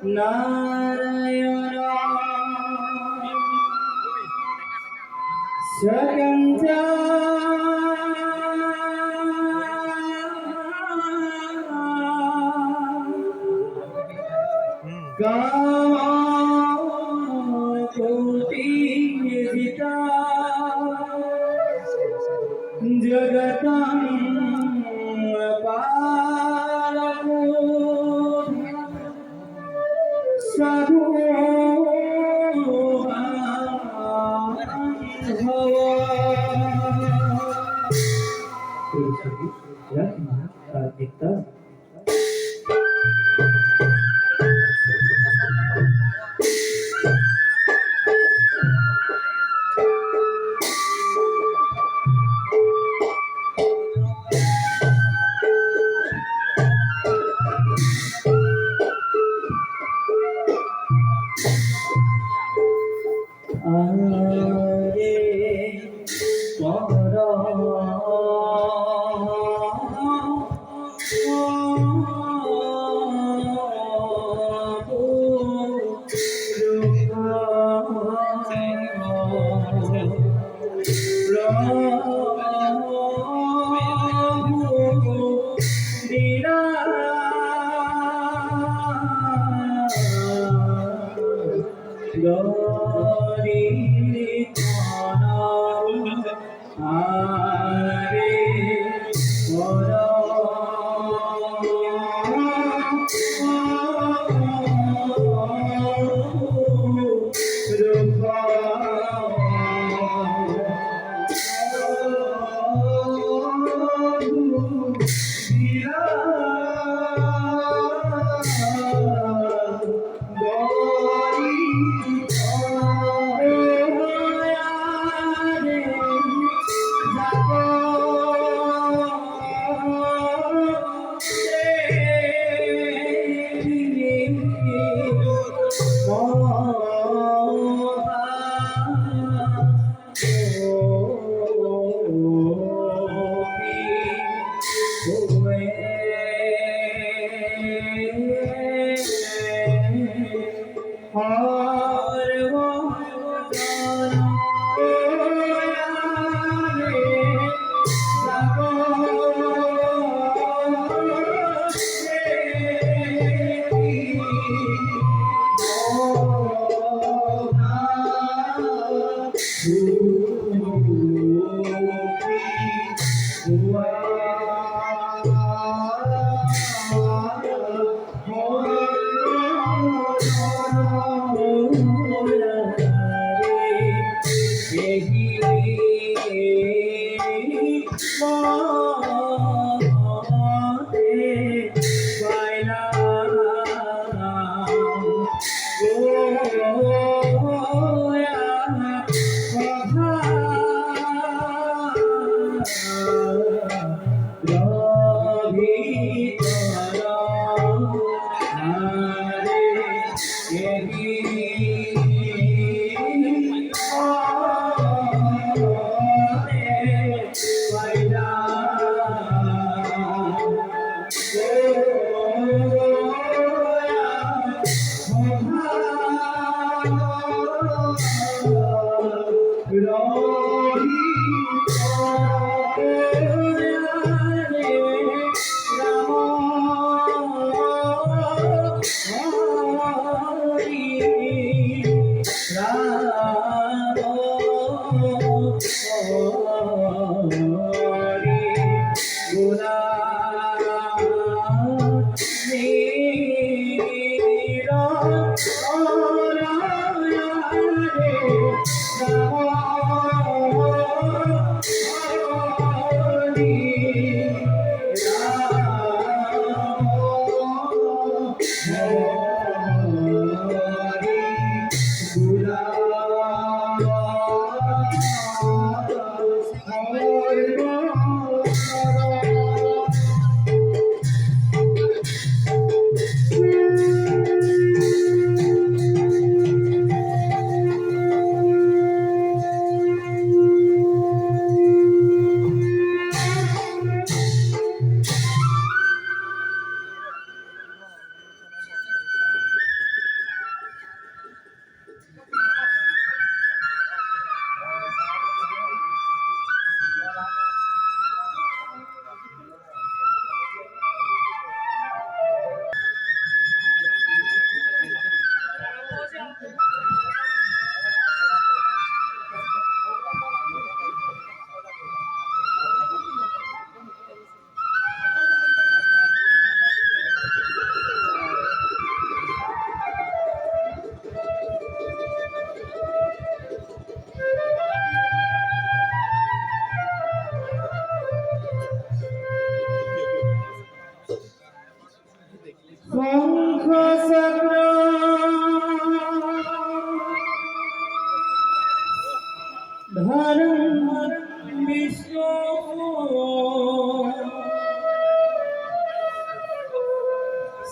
नारायण सकंजा कोटि जिता जगतं पालको साधु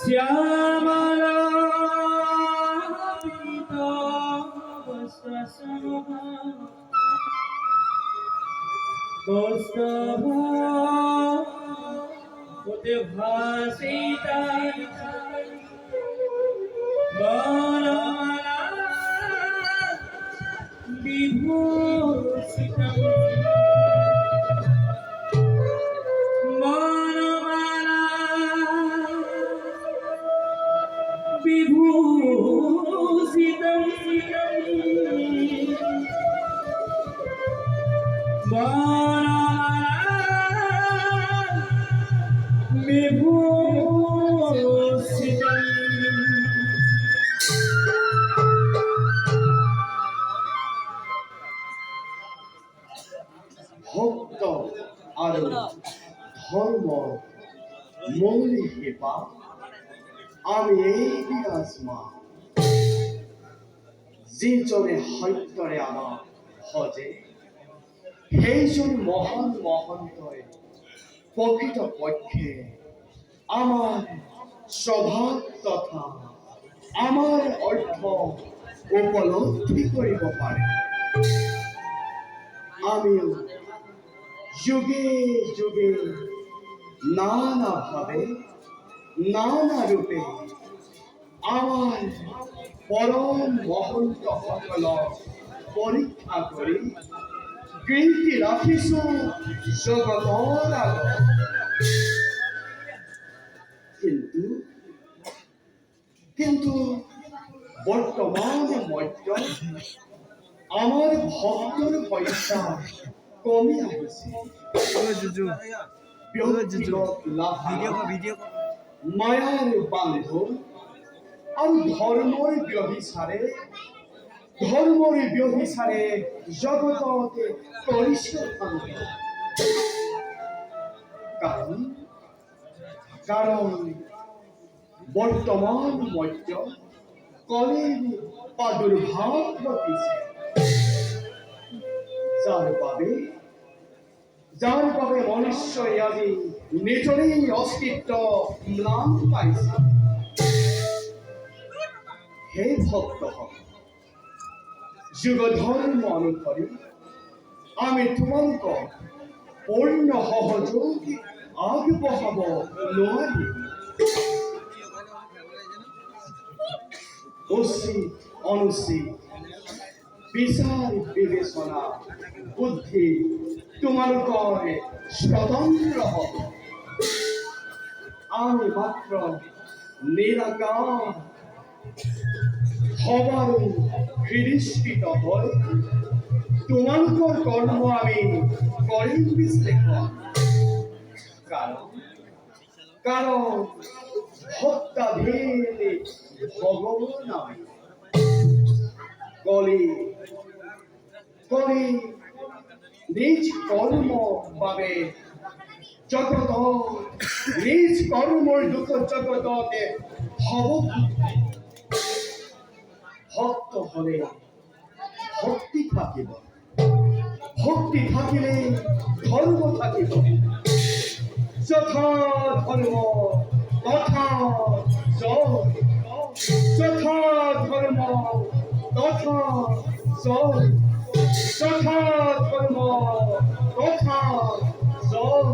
শ্যামলা বস্ত্রাসনহা কৌস্তভ হতে ভাসিতা বনমালা বিভূষিতম বনমালা বিভূষিতম বিভূষিতম ভক্ত আৰু ধৰ্মৰ মূল শিপা আমি এই বিৰাজমান যিজনে সত্যৰে আমাক সজে সেইজন মহান মহন্তই প্ৰকৃতপক্ষে আমাৰ স্বভাৱ তথা আমাৰ অৰ্থ উপলব্ধি কৰিব পাৰে। আমিও যুগে যুগে নানাভাৱে নানা ৰূপে আমাৰ পৰম মহন্তসকলক পৰীক্ষা কৰি কীৰ্তি ৰাখিছো জগতৰ আগত। কিন্তু বৰ্তমান মধ্য আমাৰ ভক্তৰ সংখ্যা কমি আহিছে। ব্যক্তিগত লাভ, মায়াৰ বান্ধন আৰু ধৰ্মৰ ব্যভিচাৰে জগততে কৰিছে ধ্বংস। কাৰণ বৰ্তমান মধ্য কলিৰ প্ৰাদুৰ্ভাৱ ঘটিছে, যাৰ বাবে মনুষ্যই আজি নিজৰেই অস্তিত্ব ম্লান পাইছে। হে ভক্তসকল, যুগ ধৰ্ম অনুসৰি আমি তোমালোকক পূৰ্ণ সহযোগ আগবঢ়াব নোৱাৰিম। উচিত অনুচিত বিচাৰ বিবেচনা বুদ্ধি তোমালোকৰ স্বতন্ত্ৰ হ'ব। আমি মাত্ৰ নিৰাকাৰ সবাৰো হৃদিষ্ঠিত হৈ তোমালোকৰ কৰ্ম আমি কৰিম বিশ্লেষণ। কাৰণ সত্যাধীন ভগৱান আমি। কলি নিজ কৰ্ম বাবে জগত নিজ কৰ্মৰ দুখ জগততে হব। ভক্ত হলে ভক্তি থাকিব, ভক্তি থাকিলে ধৰ্ম থাকিব। যথা ধৰ্ম তথা জয়, যথা ধৰ্ম তথা জয়, যথা ধৰ্ম তথা জয়।